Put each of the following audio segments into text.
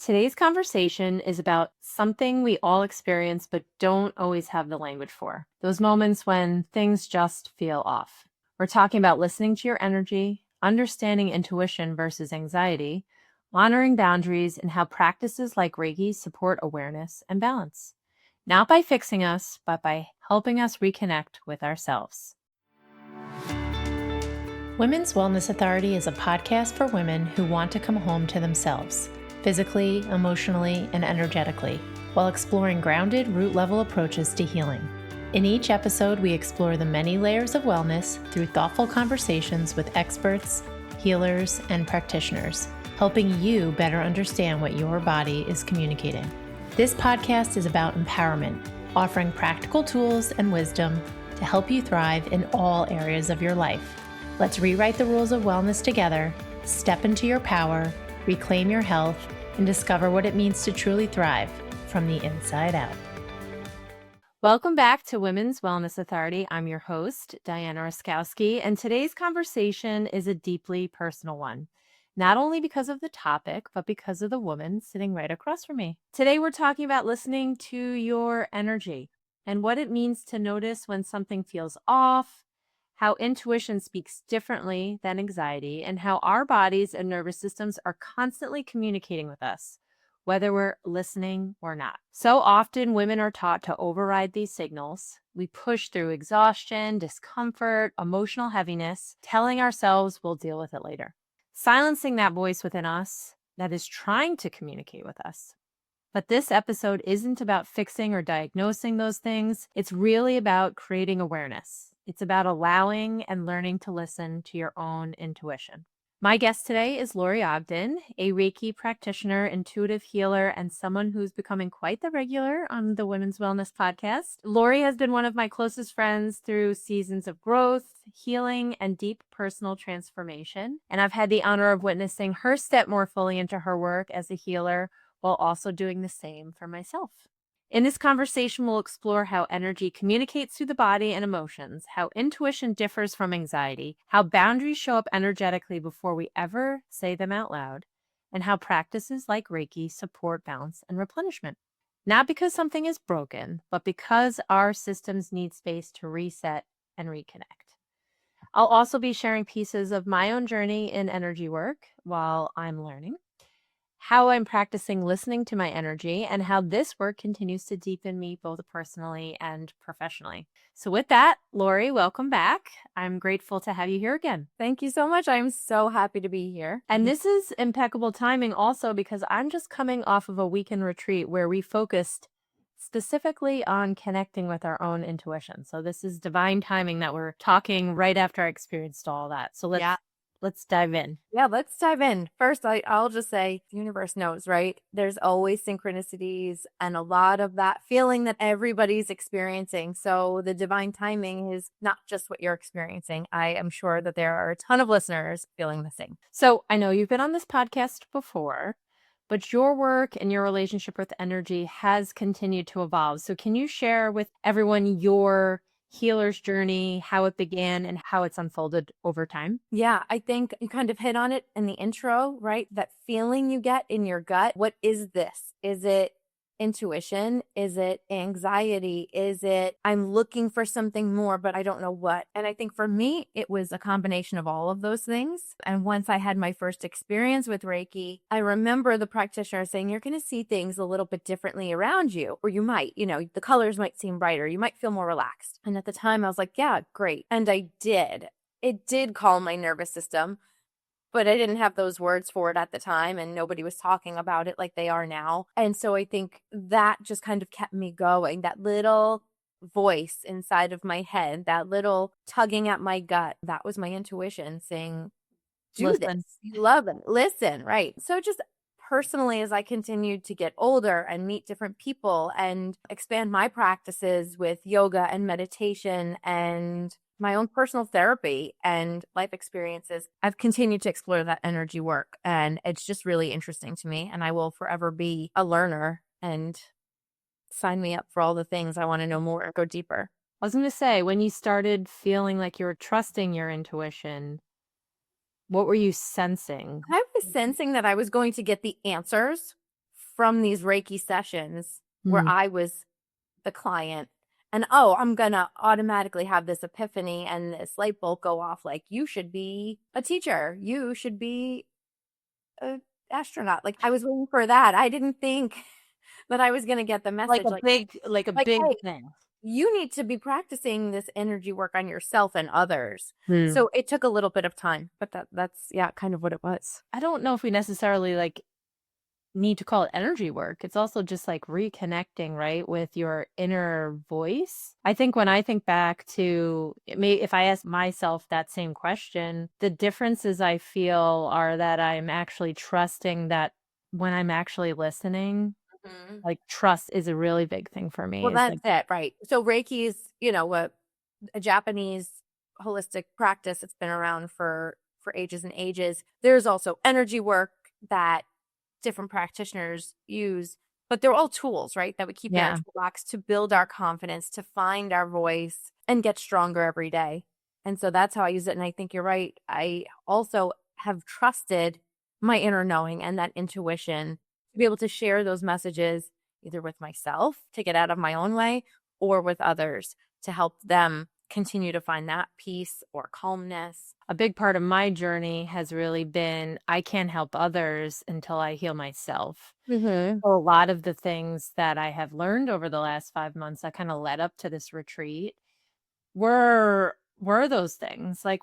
Today's conversation is about something we all experience but don't always have the language for. Those moments when things just feel off. We're talking about listening to your energy, understanding intuition versus anxiety, honoring boundaries, and how practices like Reiki support awareness and balance. Not by fixing us, but by helping us reconnect with ourselves. Women's Wellness Authority is a podcast for women who want to come home to themselves, physically, emotionally, and energetically, while exploring grounded, root-level approaches to healing. In each episode, we explore the many layers of wellness through thoughtful conversations with experts, healers, and practitioners, helping you better understand what your body is communicating. This podcast is about empowerment, offering practical tools and wisdom to help you thrive in all areas of your life. Let's rewrite the rules of wellness together, step into your power, reclaim your health, and discover what it means to truly thrive from the inside out. Welcome back to Women's Wellness Authority. I'm your host, Diana Ruszkowski, and today's conversation is a deeply personal one, not only because of the topic, but because of the woman sitting right across from me. Today, we're talking about listening to your energy and what it means to notice when something feels off, how intuition speaks differently than anxiety, and how our bodies and nervous systems are constantly communicating with us, whether we're listening or not. So often, women are taught to override these signals. We push through exhaustion, discomfort, emotional heaviness, telling ourselves we'll deal with it later, silencing that voice within us that is trying to communicate with us. But this episode isn't about fixing or diagnosing those things. It's really about creating awareness. It's about allowing and learning to listen to your own intuition. My guest today is Lori Ogden, a Reiki practitioner, intuitive healer, and someone who's becoming quite the regular on the Women's Wellness podcast. Lori has been one of my closest friends through seasons of growth, healing, and deep personal transformation. And I've had the honor of witnessing her step more fully into her work as a healer while also doing the same for myself. In this conversation, we'll explore how energy communicates through the body and emotions, how intuition differs from anxiety, how boundaries show up energetically before we ever say them out loud, and how practices like Reiki support balance and replenishment. Not because something is broken, but because our systems need space to reset and reconnect. I'll also be sharing pieces of my own journey in energy work while I'm learning, how I'm practicing listening to my energy, and how this work continues to deepen me both personally and professionally. So with that, Lori, welcome back. I'm grateful to have you here again. Thank you so much. I'm so happy to be here. And this is impeccable timing also because I'm just coming off of a weekend retreat where we focused specifically on connecting with our own intuition. So this is divine timing that we're talking right after I experienced all that. So let's dive in. Yeah, let's dive in. First, I'll just say the universe knows, right? There's always synchronicities and a lot of that feeling that everybody's experiencing. So the divine timing is not just what you're experiencing. I am sure that there are a ton of listeners feeling the same. So I know you've been on this podcast before, but your work and your relationship with energy has continued to evolve. So can you share with everyone your healer's journey, how it began and how it's unfolded over time? Yeah, I think you kind of hit on it in the intro, right? That feeling you get in your gut. What is this? Is it intuition? Is it anxiety? Is it I'm looking for something more, but I don't know what? And I think for me, it was a combination of all of those things. And once I had my first experience with Reiki, I remember the practitioner saying, you're going to see things a little bit differently around you, or you might, the colors might seem brighter. You might feel more relaxed. And at the time I was like, yeah, great. And I did. It did calm my nervous system, but I didn't have those words for it at the time and nobody was talking about it like they are now. And so I think that just kind of kept me going. That little voice inside of my head, that little tugging at my gut, that was my intuition saying, do this. You love it. Listen, right. So just personally, as I continued to get older and meet different people and expand my practices with yoga and meditation and my own personal therapy and life experiences, I've continued to explore that energy work. And it's just really interesting to me. And I will forever be a learner and sign me up for all the things I want to know more, go deeper. I was going to say, when you started feeling like you were trusting your intuition, what were you sensing? I was sensing that I was going to get the answers from these Reiki sessions where Mm. I was the client and, oh, I'm going to automatically have this epiphany and this light bulb go off like, you should be a teacher. You should be an astronaut. Like I was waiting for that. I didn't think that I was going to get the Like message a big hey, thing. you need to be practicing this energy work on yourself and others. Mm. So it took a little bit of time, but that's yeah, kind of what it was. I don't know if we necessarily like need to call it energy work. It's also just like reconnecting, right, with your inner voice. I think when I think back to if I ask myself that same question, the differences I feel are that I'm actually trusting that when I'm actually listening, Mhm. like trust is a really big thing for me. Well, It's that's like, it, right? So Reiki is, a Japanese holistic practice. It's been around for ages and ages. There's also energy work that different practitioners use, but they're all tools, right? That we keep in our yeah. toolbox to build our confidence, to find our voice and get stronger every day. And so that's how I use it. And I think you're right. I also have trusted my inner knowing and that intuition to be able to share those messages either with myself to get out of my own way or with others to help them continue to find that peace or calmness. A big part of my journey has really been I can't help others until I heal myself. Mm-hmm. So a lot of the things that I have learned over the last 5 months that kind of led up to this retreat were those things. Like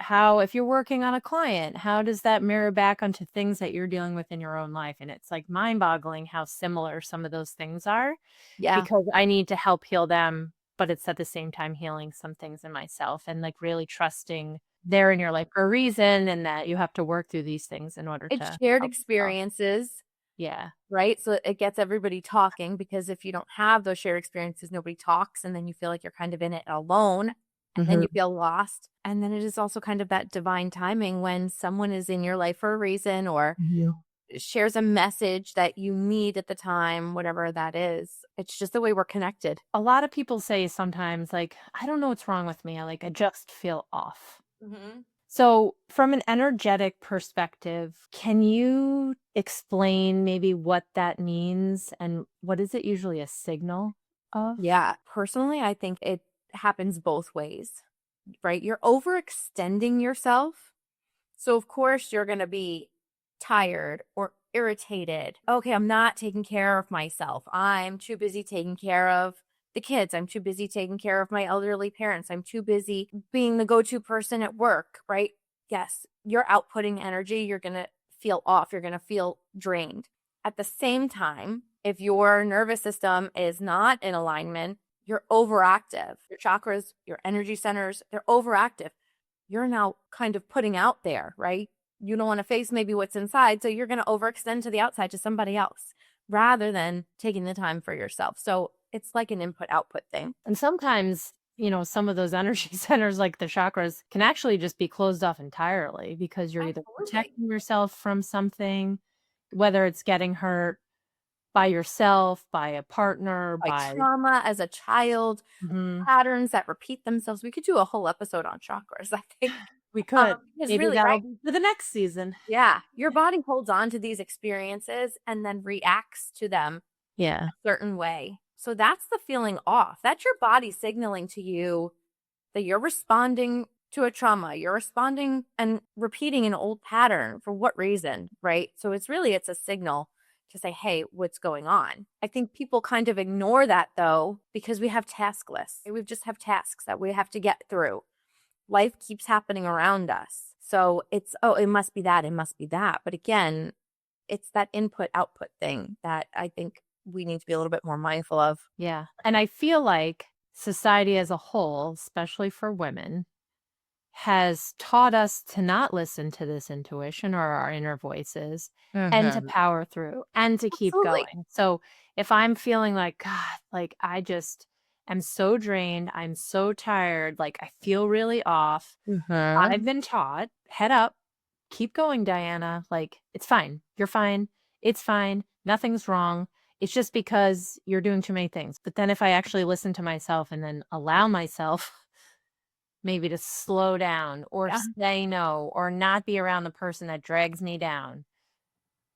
how if you're working on a client, how does that mirror back onto things that you're dealing with in your own life? And it's like mind-boggling how similar some of those things are Yeah. because I need to help heal them, but it's at the same time healing some things in myself and like really trusting they're in your life for a reason and that you have to work through these things in order It's to shared help yourself. experiences, Yeah. right? So it gets everybody talking because if you don't have those shared experiences, nobody talks. And then you feel like you're kind of in it alone. And then you Mhm. feel lost. And then it is also kind of that divine timing when someone is in your life for a reason or Yeah. shares a message that you need at the time, whatever that is. It's just the way we're connected. A lot of people say sometimes like, I don't know what's wrong with me. I just feel off. Mm-hmm. So, from an energetic perspective, can you explain maybe what that means and what is it usually a signal of? Yeah. Personally, I think it happens both ways, right? You're overextending yourself. So, of course, you're going to be tired or irritated. Okay, I'm not taking care of myself. I'm too busy taking care of the kids. I'm too busy taking care of my elderly parents. I'm too busy being the go to person at work, right? Yes, you're outputting energy. You're going to feel off. You're going to feel drained. At the same time, if your nervous system is not in alignment, you're overactive. Your chakras, your energy centers, they're overactive. You're now kind of putting out there, right? You don't want to face maybe what's inside. So you're going to overextend to the outside to somebody else rather than taking the time for yourself. So it's like an input output thing. And sometimes, some of those energy centers, like the chakras, can actually just be closed off entirely because you're either Absolutely. protecting yourself from something, whether it's getting hurt by yourself, by a partner, Like by. trauma as a child, Mhm. patterns that repeat themselves. We could do a whole episode on chakras, I think. We could. Because Maybe really, that'll right? be for the next season. Yeah, your body holds on to these experiences and then reacts to them Yeah. certain way. So that's the feeling off. That's your body signaling to you that you're responding to a trauma. You're responding and repeating an old pattern for what reason, right? So it's a signal to say, hey, what's going on? I think people kind of ignore that though, because we have task lists. We just have tasks that we have to get through. Life keeps happening around us. So it's, oh, it must be that. It must be that. But again, it's that input output thing that I think we need to be a little bit more mindful of. Yeah. And I feel like society as a whole, especially for women, has taught us to not listen to this intuition or our inner voices and to Mm-hmm. power through and to keep Absolutely. going. So if I'm feeling like, God, like I just am so drained, I'm so tired, like I feel really off, Mm-hmm. I've been taught, head up, keep going, Diana. Like, it's fine. You're fine. It's fine. Nothing's wrong. It's just because you're doing too many things. But then if I actually listen to myself and then allow myself maybe to slow down or Yeah. say no or not be around the person that drags me down,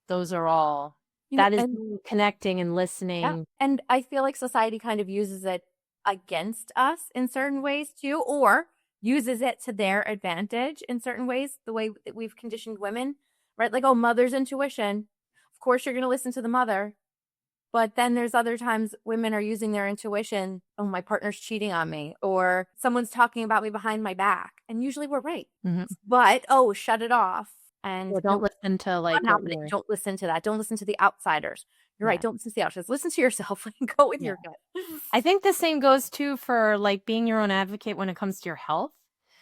those are all. That is and me connecting and yeah, listening. and I feel like society kind of uses it against us in certain ways too, or uses it to their advantage in certain ways, the way that we've conditioned women, right? Like, oh, mother's intuition. Of course, you're going to listen to the mother. But then there's other times women are using their intuition. Oh, my partner's cheating on me, or someone's talking about me behind my back. And usually we're right. Mhm. But, oh, shut it off. And Or don't listen to like not what happening. you're. Don't listen to that. Don't listen to the outsiders. You're right. Yeah. Don't listen to the outsiders. Listen to yourself and go with Yeah. your gut. I think the same goes too for like being your own advocate when it comes to your health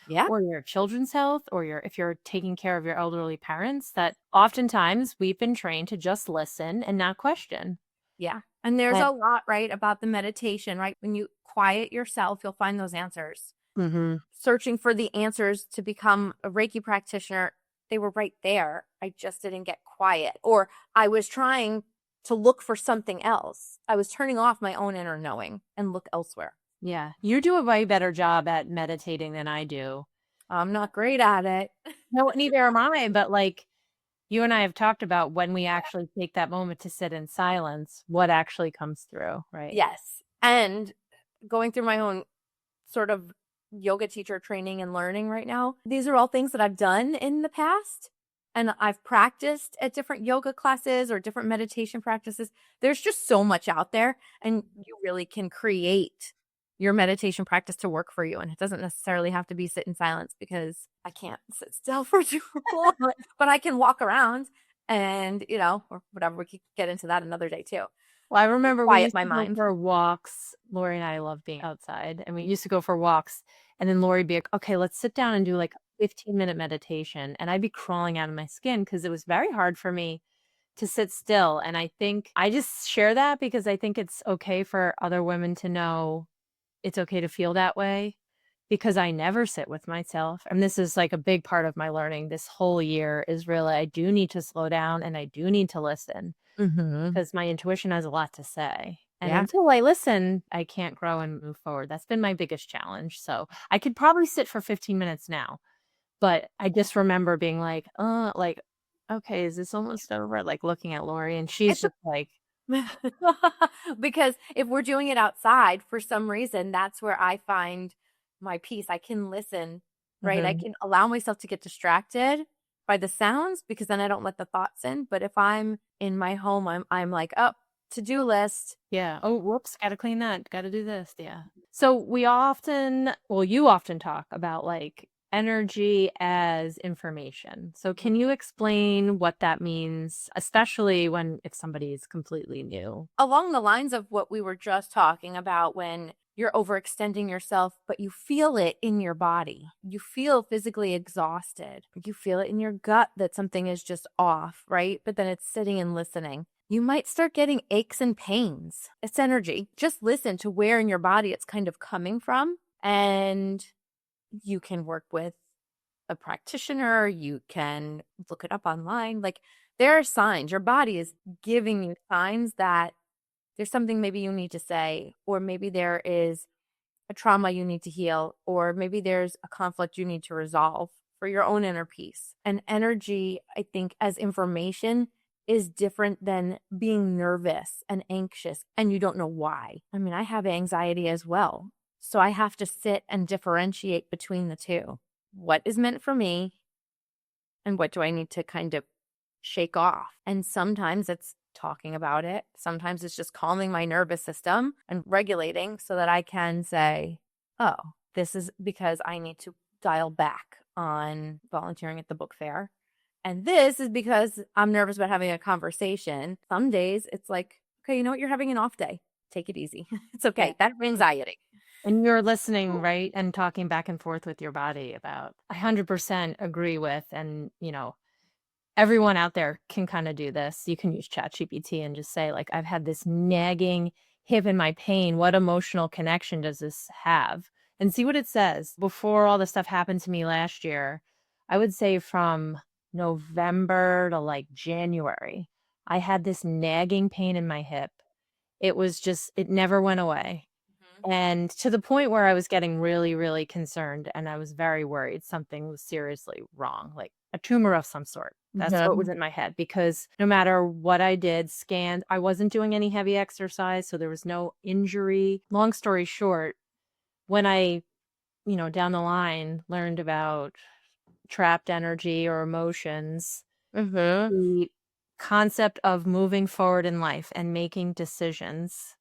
Yeah. or your children's health or if you're taking care of your elderly parents, that oftentimes we've been trained to just listen and not question. Yeah. And there's And a lot, right, about the meditation, right? When you quiet yourself, you'll find those answers. Searching for the answers to become a Reiki practitioner, they were right there. I just didn't get quiet. Or I was trying to look for something else. I was turning off my own inner knowing and look elsewhere. yeah, you do a way better job at meditating than I do. I'm not great at it. No, neither am I, but like you and I have talked about when we actually take that moment to sit in silence, what actually comes through, right? Yes. And going through my own sort of yoga teacher training and learning right now, these are all things that I've done in the past. And I've practiced at different yoga classes or different meditation practices. There's just so much out there, and you really can create your meditation practice to work for you. And it doesn't necessarily have to be sit in silence, because I can't sit still for too long, but I can walk around and, or whatever. We could get into that another day too. Well, I remember we Quiet used my to go mind. for walks. Lori and I love being outside, and we used to go for walks. And then Lori'd be like, okay, let's sit down and do like a 15-minute meditation. And I'd be crawling out of my skin because it was very hard for me to sit still. And I think I just share that because I think it's okay for other women to know it's okay to feel that way, because I never sit with myself. And this is like a big part of my learning this whole year is really I do need to slow down and I do need to listen Mm-hmm. because my intuition has a lot to say. And Yeah. until I listen, I can't grow and move forward. That's been my biggest challenge. So I could probably sit for 15 minutes now, but I just remember being like, okay, is this almost over? Like looking at Lori and she's It's just like, because if we're doing it outside, for some reason, that's where I find my peace. I can listen, right? I mhm. can allow myself to get distracted by the sounds, because then I don't let the thoughts in. But if I'm in my home, I'm like, oh, to-do list. Yeah. Oh, whoops. Got to clean that. Got to do this. Yeah. So you often talk about like energy as information. So can you explain what that means, especially if somebody is completely new? Along the lines of what we were just talking about, when you're overextending yourself, but you feel it in your body. You feel physically exhausted. You feel it in your gut that something is just off, right? But then it's sitting and listening. You might start getting aches and pains. It's energy. Just listen to where in your body it's kind of coming from. And you can work with a practitioner. You can look it up online. Like, there are signs. Your body is giving you signs that there's something maybe you need to say, or maybe there is a trauma you need to heal, or maybe there's a conflict you need to resolve for your own inner peace. And energy, I think, as information is different than being nervous and anxious and you don't know why. I mean, I have anxiety as well. So I have to sit and differentiate between the two. What is meant for me and what do I need to kind of shake off? And sometimes it's talking about it. Sometimes it's just calming my nervous system and regulating so that I can say, oh, this is because I need to dial back on volunteering at the book fair. And this is because I'm nervous about having a conversation. Some days it's like, okay, you know what? You're having an off day. Take it easy. It's okay. Yeah. That's anxiety. And you're listening, right? And talking back and forth with your body about, I 100% agree with, and, everyone out there can kind of do this. You can use ChatGPT and just say, like, I've had this nagging hip in my pain. What emotional connection does this have? And see what it says. Before all this stuff happened to me last year, I would say from November to like January, I had this nagging pain in my hip. It never went away. And to the point where I was getting really, really concerned and I was very worried something was seriously wrong, like a tumor of some sort. That's what was Mhm. in my head, because no matter what I did, scanned, I wasn't doing any heavy exercise, so there was no injury. Long story short, when I, down the line learned about trapped energy or emotions, Mhm. the concept of moving forward in life and making decisions,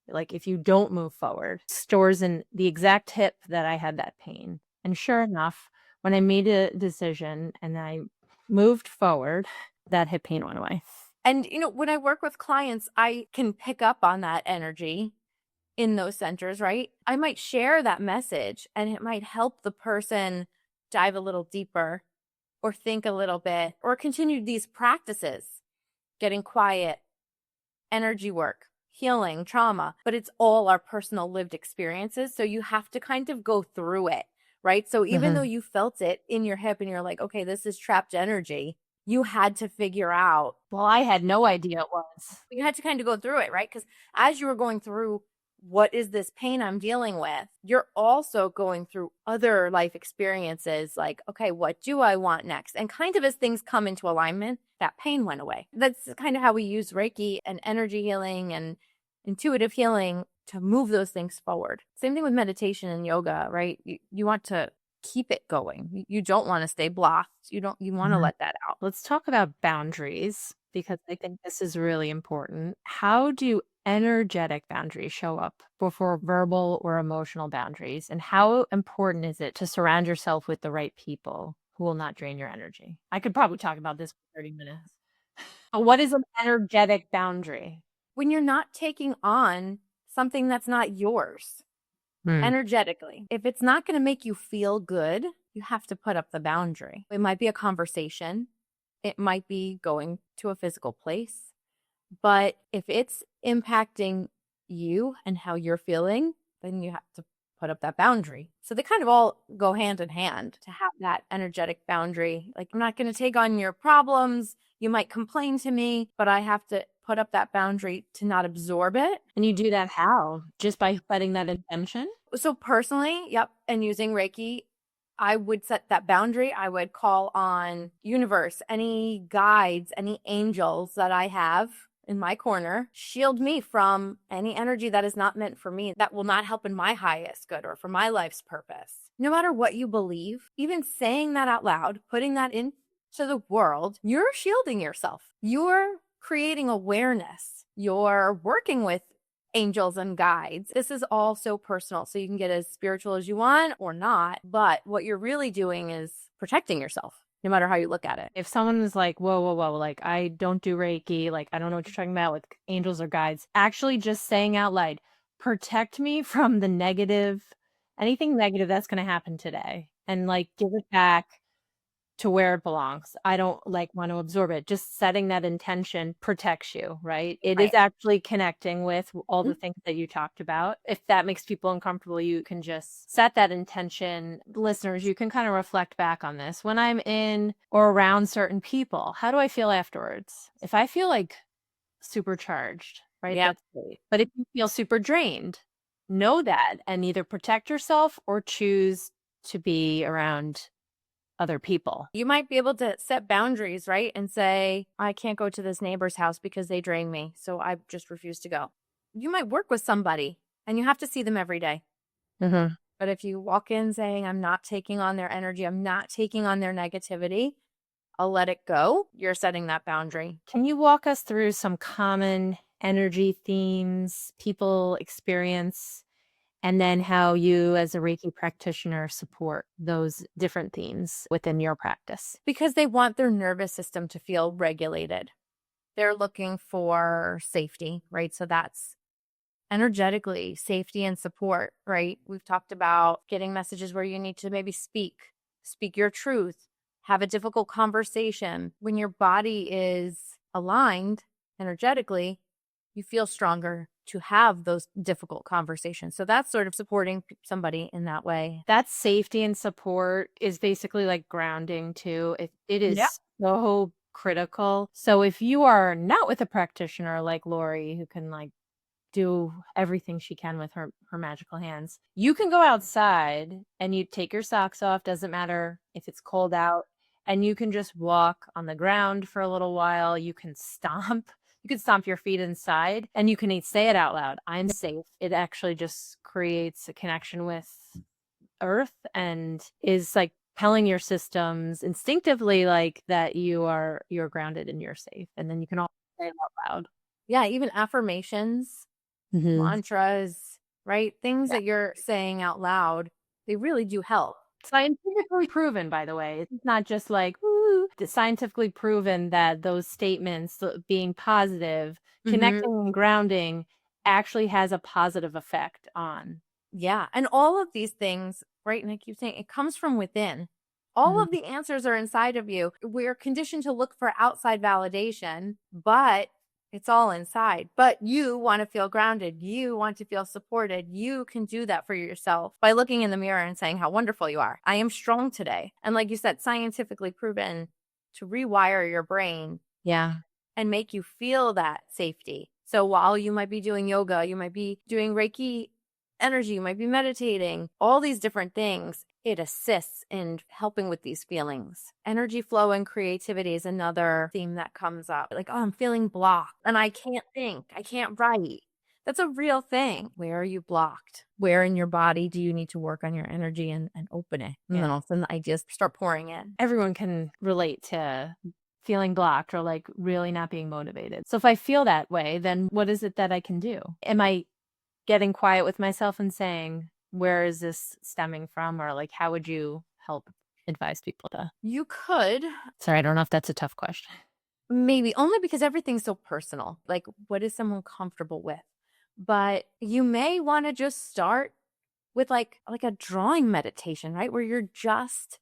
like if you don't move forward, stores in the exact hip that I had that pain. And sure enough, when I made a decision and I moved forward, that hip pain went away. And when I work with clients, I can pick up on that energy in those centers, right? I might share that message and it might help the person dive a little deeper or think a little bit or continue these practices, getting quiet, energy work, healing, trauma, but it's all our personal lived experiences. So you have to kind of go through it, right? So even though Mhm. you felt it in your hip and you're like, okay, this is trapped energy, you had to figure out, Well, I had no idea it was. you had to kind of go through it, right? Because as you were going through, what is this pain I'm dealing with? You're also going through other life experiences like, okay, what do I want next? And kind of as things come into alignment, that pain went away. That's kind of how we use Reiki and energy healing and intuitive healing to move those things forward. Same thing with meditation and yoga, right? You want to keep it going. You don't want to stay blocked. You want to Mhm. let that out. Let's talk about boundaries, because I think this is really important. How do energetic boundaries show up before verbal or emotional boundaries? And how important is it to surround yourself with the right people who will not drain your energy? I could probably talk about this for 30 minutes. But what is an energetic boundary? When you're not taking on something that's not yours Mm. energetically, if it's not going to make you feel good, you have to put up the boundary. It might be a conversation, it might be going to a physical place, but if it's impacting you and how you're feeling, then you have to put up that boundary. So they kind of all go hand in hand to have that energetic boundary. Like, I'm not going to take on your problems. You might complain to me, but I have to put up that boundary to not absorb it. And you do that how? Just by setting that intention? So personally, yep, and using Reiki, I would set that boundary. I would call on universe, any guides, any angels that I have in my corner, shield me from any energy that is not meant for me, that will not help in my highest good or for my life's purpose. No matter what you believe, even saying that out loud, putting that into the world, you're shielding yourself. You're creating awareness. You're working with angels and guides. This is all so personal. So you can get as spiritual as you want or not. But what you're really doing is protecting yourself, no matter how you look at it. If someone is like, whoa, whoa, whoa, like I don't do Reiki, like I don't know what you're talking about with angels or guides, actually just saying out loud, protect me from the negative, anything negative that's going to happen today, and like give it back to where it belongs. I don't like want to absorb it. Just setting that intention protects you, right? It is Right. actually connecting with all the Mhm. things that you talked about. If that makes people uncomfortable, you can just set that intention. Listeners, you can kind of reflect back on this. When I'm in or around certain people, how do I feel afterwards? If I feel like supercharged, right? Yeah. That's great. But if you feel super drained, know that and either protect yourself or choose to be around other people. You might be able to set boundaries, right? And say, I can't go to this neighbor's house because they drain me. So I just refuse to go. You might work with somebody and you have to see them every day. Mhm. But if you walk in saying, I'm not taking on their energy, I'm not taking on their negativity, I'll let it go. You're setting that boundary. Can you walk us through some common energy themes people experience, and then how you, as a Reiki practitioner, support those different themes within your practice? Because they want their nervous system to feel regulated. They're looking for safety, right? So that's energetically safety and support, right? We've talked about getting messages where you need to maybe speak your truth, have a difficult conversation. When your body is aligned energetically, you feel stronger to have those difficult conversations. So that's sort of supporting somebody in that way. That safety and support is basically like grounding too. It is Yeah. so critical. So if you are not with a practitioner like Lori, who can like do everything she can with her magical hands, you can go outside and you take your socks off, doesn't matter if it's cold out, and you can just walk on the ground for a little while. You can stomp. You can stomp your feet inside, and you can say it out loud. I'm safe. It actually just creates a connection with earth and is like telling your systems instinctively like that you're grounded and you're safe. And then you can all say it out loud. Yeah, even affirmations, mantras, right? Things that you're saying out loud, they really do help. Scientifically proven, by the way. It's not just like, woo. It's scientifically proven that those statements, being positive, connecting and grounding, actually has a positive effect on. Yeah. And all of these things, right? And I keep saying it comes from within. All of the answers are inside of you. We're conditioned to look for outside validation, but it's all inside. But you want to feel grounded. You want to feel supported. You can do that for yourself by looking in the mirror and saying how wonderful you are. I am strong today. And like you said, scientifically proven to rewire your brain. Yeah. And make you feel that safety. So while you might be doing yoga, you might be doing Reiki energy, you might be meditating, all these different things, it assists in helping with these feelings. Energy flow and creativity is another theme that comes up. Like, oh, I'm feeling blocked and I can't think, I can't write. That's a real thing. Where are you blocked? Where in your body do you need to work on your energy and open it? And then all of a sudden the ideas start pouring in. Everyone can relate to feeling blocked or like really not being motivated. So if I feel that way, then what is it that I can do? Am I getting quiet with myself and saying, where is this stemming from? Or like, how would you help advise people to? You could. Sorry, I don't know if that's a tough question. Maybe only because everything's so personal. Like, what is someone comfortable with? But you may want to just start with like a drawing meditation, right? Where you're just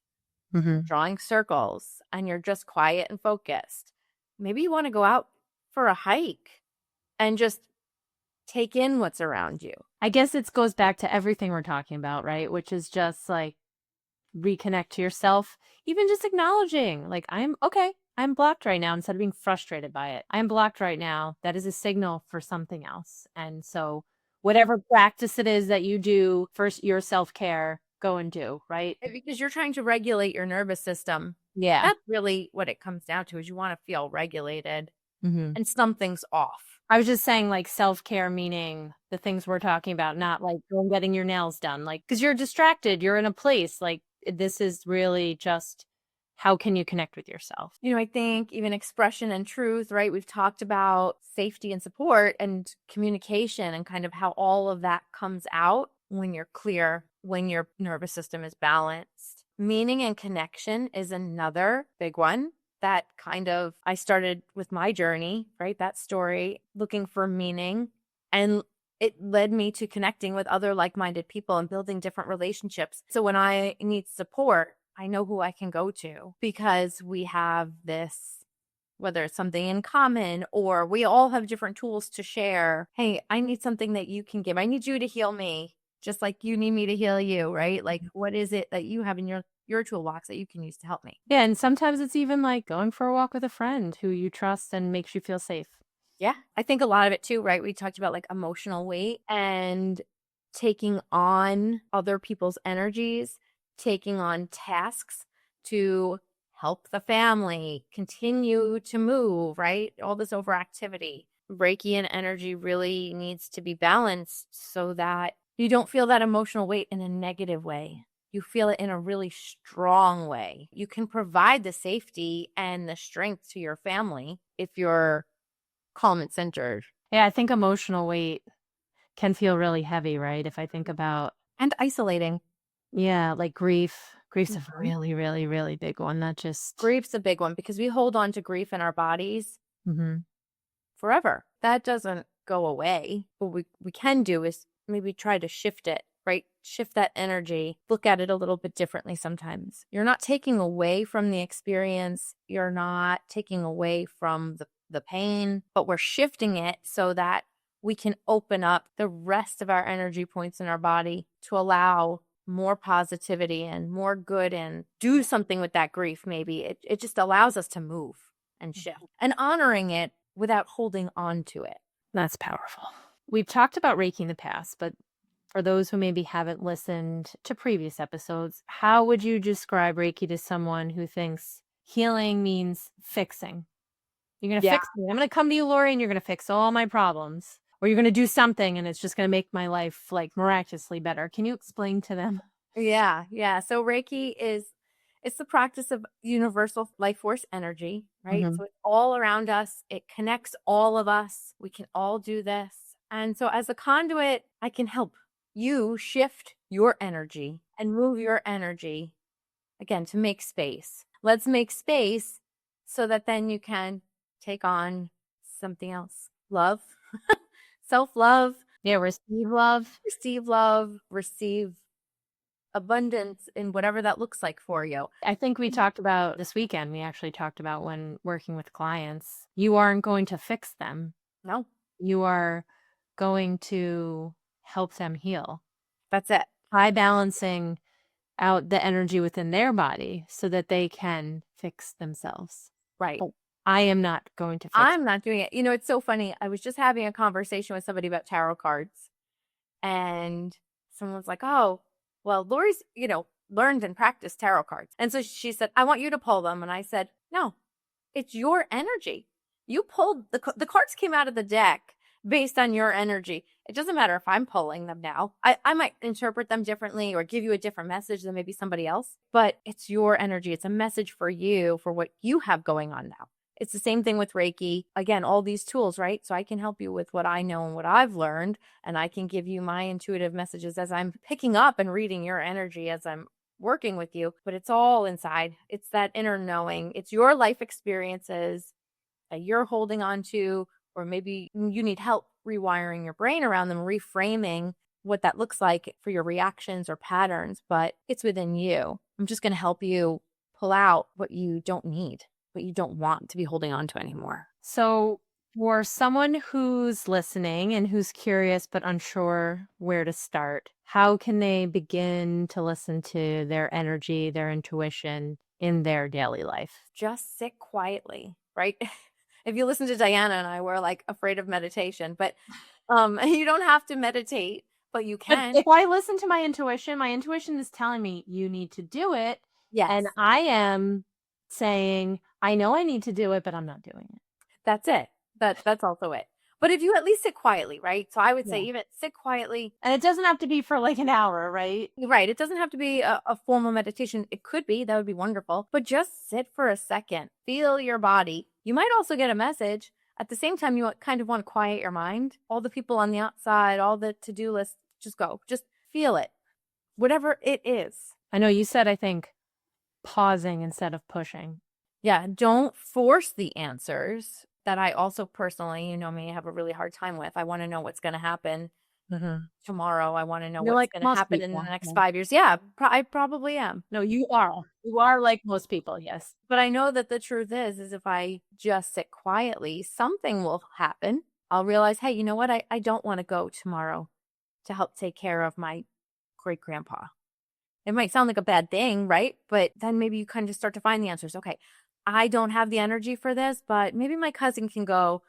drawing circles and you're just quiet and focused. Maybe you want to go out for a hike and just take in what's around you. I guess it goes back to everything we're talking about, right? Which is just like reconnect to yourself, even just acknowledging like, I'm blocked right now instead of being frustrated by it. I'm blocked right now. That is a signal for something else. And so whatever practice it is that you do for your self-care, go and do, right? Because you're trying to regulate your nervous system. Yeah. That's really what it comes down to, is you want to feel regulated and something's off. I was just saying like self-care, meaning the things we're talking about, not like going getting your nails done, like, because you're distracted, you're in a place like this is really just how can you connect with yourself? You know, I think even expression and truth, right? We've talked about safety and support and communication and kind of how all of that comes out when you're clear, when your nervous system is balanced. Meaning and connection is another big one. That kind of, I started with my journey, right? That story, looking for meaning. And it led me to connecting with other like-minded people and building different relationships. So when I need support, I know who I can go to because we have this, whether it's something in common or we all have different tools to share. Hey, I need something that you can give. I need you to heal me just like you need me to heal you, right? Like, what is it that you have in your toolbox that you can use to help me? Yeah, and sometimes it's even like going for a walk with a friend who you trust and makes you feel safe. Yeah, I think a lot of it too, right? We talked about like emotional weight and taking on other people's energies, taking on tasks to help the family continue to move, right? All this overactivity. Reiki and energy really needs to be balanced so that you don't feel that emotional weight in a negative way. You feel it in a really strong way. You can provide the safety and the strength to your family if you're calm and centered. Yeah, I think emotional weight can feel really heavy, right? If I think about... And isolating. Yeah, like grief. Grief's a really, really, really big one. Not just... Grief's a big one because we hold on to grief in our bodies forever. That doesn't go away. What we can do is maybe try to shift it, right? Shift that energy, look at it a little bit differently sometimes. You're not taking away from the experience. You're not taking away from the pain, but we're shifting it so that we can open up the rest of our energy points in our body to allow more positivity and more good and do something with that grief. Maybe it just allows us to move and shift and honoring it without holding on to it. That's powerful. We've talked about Reiki in the past, but for those who maybe haven't listened to previous episodes, how would you describe Reiki to someone who thinks healing means fixing. You're going to Yeah. fix me. I'm going to come to you, Lori, and you're going to fix all my problems. Or you're going to do something and it's just going to make my life like miraculously better. Can you explain to them? Yeah. Yeah. So Reiki it's the practice of universal life force energy, right? Mhm. So it's all around us. It connects all of us. We can all do this. And so as a conduit, I can help you shift your energy and move your energy again to make space. Let's make space so that then you can take on something else. Love, self-love, Yeah, receive love. receive abundance in whatever that looks like for you. I think we talked about this weekend, we actually talked about when working with clients, you aren't going to fix them. No, You are going to help them heal that's it. by balancing out the energy within their body so that they can fix themselves. Right. Oh, I am not going to fix I'm not doing it. You know, it's so funny. I was just having a conversation with somebody about tarot cards, and someone was like, "Oh, well, Lori's, learned and practiced tarot cards." And so she said, "I want you to pull them." And I said, "No, it's your energy. You pulled the cards came out of the deck based on your energy. It doesn't matter if I'm pulling them now. I might interpret them differently or give you a different message than maybe somebody else, but it's your energy. It's a message for you for what you have going on now." It's the same thing with Reiki. Again, all these tools, right? So I can help you with what I know and what I've learned, and I can give you my intuitive messages as I'm picking up and reading your energy as I'm working with you, but it's all inside. It's that inner knowing. It's your life experiences that you're holding on to, or maybe you need help rewiring your brain around them, reframing what that looks like for your reactions or patterns, but it's within you. I'm just going to help you pull out what you don't need, what you don't want to be holding on to anymore. So, for someone who's listening and who's curious but unsure where to start, how can they begin to listen to their energy, their intuition in their daily life? Just sit quietly, right? If you listen to Diana and I, we're like afraid of meditation, but you don't have to meditate, but you But can. if I listen to my intuition is telling me you need to do it. Yes, And I am saying, I know I need to do it, but I'm not doing it. that's it. That's also it. But if you at least sit quietly, right? So I would say Yeah. even sit quietly. And it doesn't have to be for like an hour, right? Right. It doesn't have to be a formal meditation. It could be. That would be wonderful. But just sit for a second. Feel your body. You might also get a message. At the same time, you kind of want to quiet your mind. All the people on the outside, all the to-do lists, just go. Just feel it. Whatever it is. I know you said, I think, pausing instead of pushing. Yeah. Don't force the answers that I also personally, you know me, have a really hard time with. I want to know what's going to happen tomorrow. I want to know You're what's like going to most happen in the people. next Yeah. 5 years. Yeah, I probably am. No, you are. You are like most people, yes. But I know that the truth is if I just sit quietly, something will happen. I'll realize, hey, you know what? I don't want to go tomorrow to help take care of my great grandpa. It might sound like a bad thing, right? But then maybe you kind of start to find the answers. Okay, I don't have the energy for this, but maybe my cousin can go.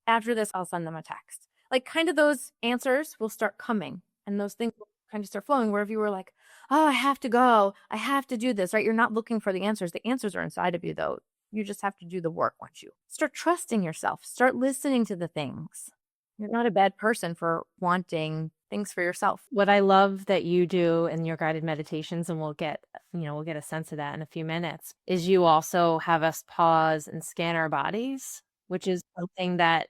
After this, I'll send them a text. Like kind of those answers will start coming and those things will kind of start flowing. Where if you were like, oh, I have to go, I have to do this, right? You're not looking for the answers. The answers are inside of you, though. You just have to do the work once you start trusting yourself, start listening to the things. You're not a bad person for wanting things for yourself. What I love that you do in your guided meditations, and we'll get a sense of that in a few minutes, is you also have us pause and scan our bodies, which is something that,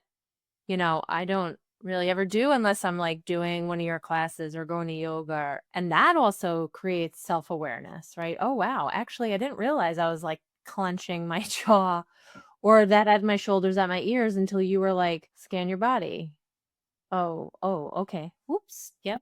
I don't really ever do unless I'm like doing one of your classes or going to yoga. And that also creates self-awareness, right? Oh, wow. Actually, I didn't realize I was like clenching my jaw or that I had my shoulders at my ears until you were like, scan your body. Oh, okay. Whoops. Yep.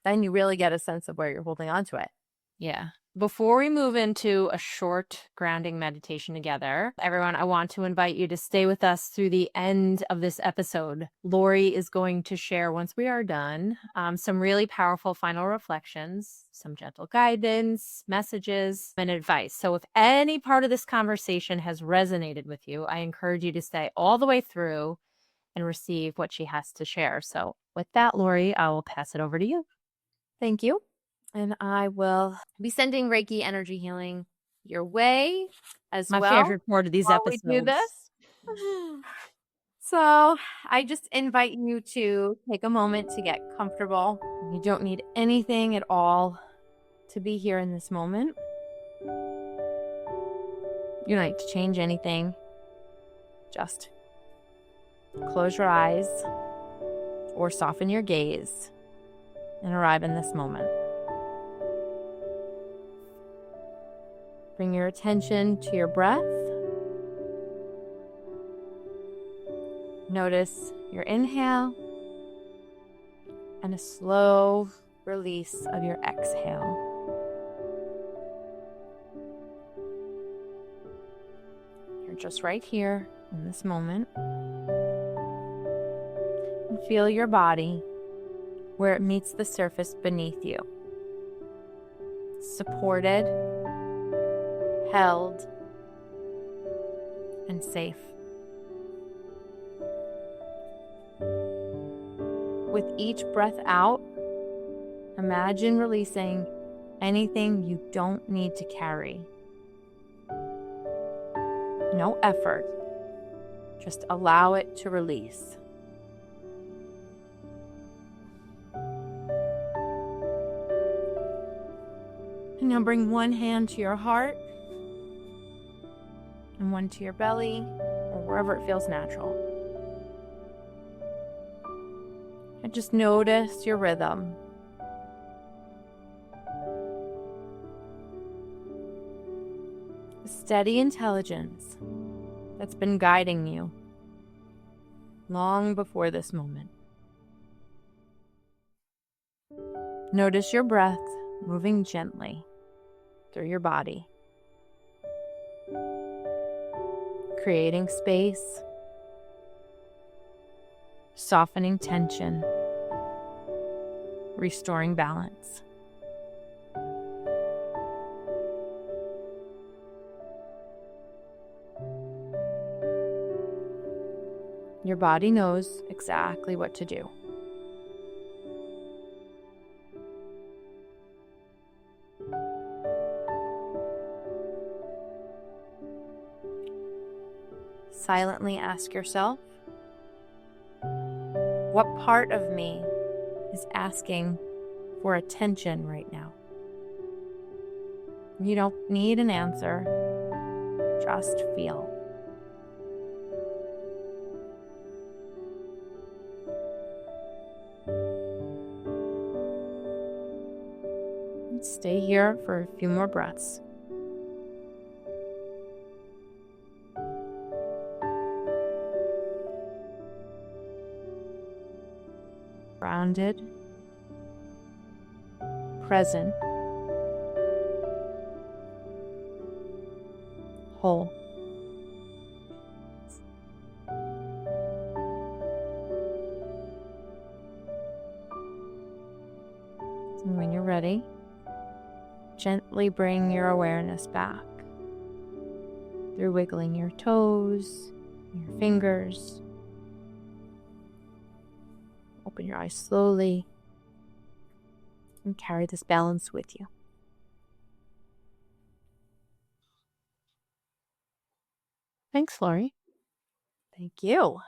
Then you really get a sense of where you're holding on to it. Yeah. Before we move into a short grounding meditation together, everyone, I want to invite you to stay with us through the end of this episode. Lori is going to share, once we are done, some really powerful final reflections, some gentle guidance, messages, and advice. So if any part of this conversation has resonated with you, I encourage you to stay all the way through and receive what she has to share. So with that, Lori, I will pass it over to you. Thank you. And I will be sending Reiki energy healing your way as My well favorite part of these while we do episodes. this. So I just invite you to take a moment to get comfortable. You don't need anything at all to be here in this moment. You don't need to change anything. Just close your eyes or soften your gaze and arrive in this moment. Bring your attention to your breath. Notice your inhale and a slow release of your exhale. You're just right here in this moment. And feel your body where it meets the surface beneath you. Supported, held, and safe. With each breath out, imagine releasing anything you don't need to carry. No effort, just allow it to release. And now bring one hand to your heart and one to your belly or wherever it feels natural. And just notice your rhythm. A steady intelligence that's been guiding you long before this moment. Notice your breath moving gently through your body, creating space, softening tension, restoring balance. Your body knows exactly what to do. Silently ask yourself, what part of me is asking for attention right now? You don't need an answer, just feel. Stay here for a few more breaths. Grounded, present, whole. And when you're ready, gently bring your awareness back through wiggling your toes, your fingers. Open your eyes slowly and carry this balance with you. Thanks, Lori. Thank you.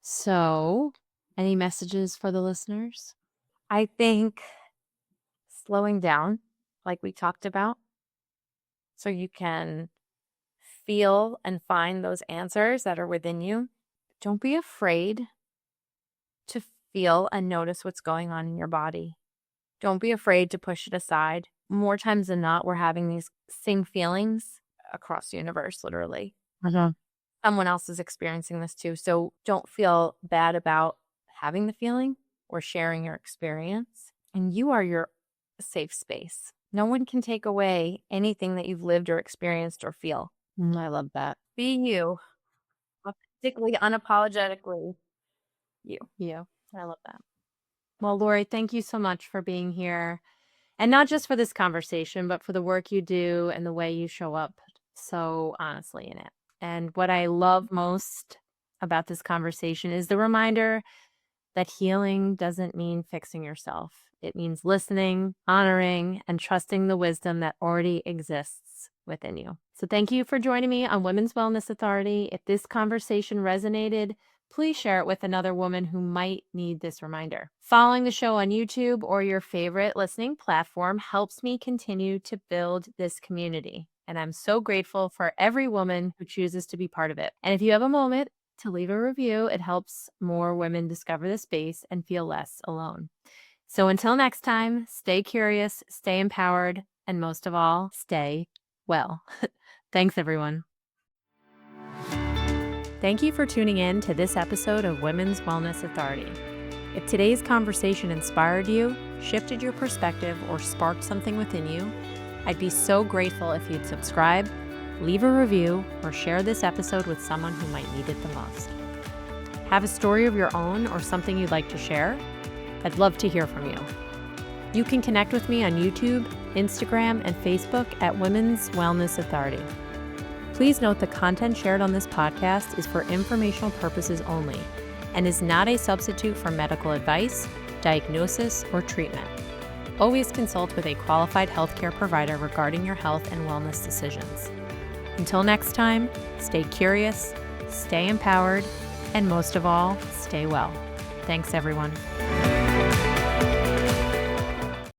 So, any messages for the listeners? I think slowing down, like we talked about, so you can feel and find those answers that are within you. Don't be afraid to feel and notice what's going on in your body. Don't be afraid to push it aside. More times than not, we're having these same feelings across the universe, literally. Someone else is experiencing this too. So don't feel bad about having the feeling or sharing your experience. And you are your safe space. No one can take away anything that you've lived or experienced or feel. I love that. Be you. Authentically, unapologetically you. You. I love that. Well, Lori, thank you so much for being here. And not just for this conversation, but for the work you do and the way you show up so honestly in it. And what I love most about this conversation is the reminder that healing doesn't mean fixing yourself. It means listening, honoring, and trusting the wisdom that already exists within you. So thank you for joining me on Women's Wellness Authority. If this conversation resonated, please share it with another woman who might need this reminder. Following the show on YouTube or your favorite listening platform helps me continue to build this community. And I'm so grateful for every woman who chooses to be part of it. And if you have a moment to leave a review, it helps more women discover the space and feel less alone. So until next time, stay curious, stay empowered, and most of all, stay well. Thanks, everyone. Thank you for tuning in to this episode of Women's Wellness Authority. If today's conversation inspired you, shifted your perspective, or sparked something within you, I'd be so grateful if you'd subscribe, leave a review, or share this episode with someone who might need it the most. Have a story of your own or something you'd like to share? I'd love to hear from you. You can connect with me on YouTube, Instagram, and Facebook at Women's Wellness Authority. Please note the content shared on this podcast is for informational purposes only and is not a substitute for medical advice, diagnosis, or treatment. Always consult with a qualified healthcare provider regarding your health and wellness decisions. Until next time, stay curious, stay empowered, and most of all, stay well. Thanks, everyone.